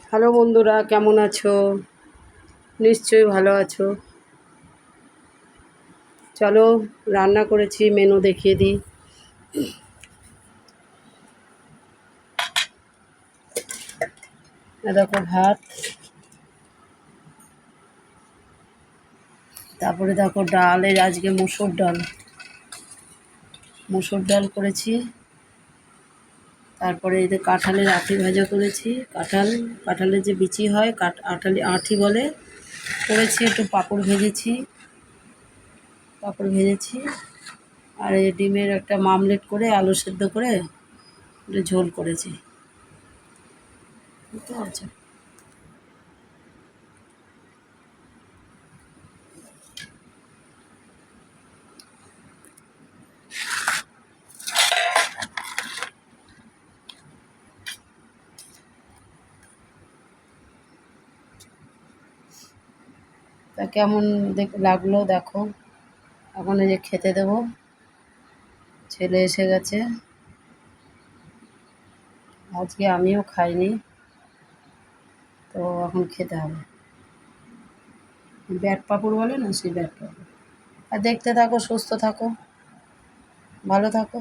Hello বন্ধুরা, কেমন আছো? নিশ্চয়ই ভালো আছো। চলো, রান্না করেছি, মেনু দেখিয়ে দিই। দেখো ভাত, তারপরে দেখো ডালের আজকে মসুর ডাল করেছি। তারপরে এই যে কাঁঠালের আঁটি ভাজা করেছি, কাঁঠালের যে বিচি হয়, আঁটি বলে, করেছি। একটু পাঁপড় ভেজেছি। আর এই ডিমের একটা মামলেট করে আলু সেদ্ধ করে একটু ঝোল করেছি। বুঝতে পারছো? তা কেমন লাগলো দেখো। এখন এই যে খেতে দেবো, ছেলে এসে গেছে। আজকে আমিও খাইনি, তো এখন খেতে হবে। ব্যাট পাঁপড় বলে না, সেই ব্যাট পাঁপড়। আর দেখতে থাকো, সুস্থ থাকো, ভালো থাকো।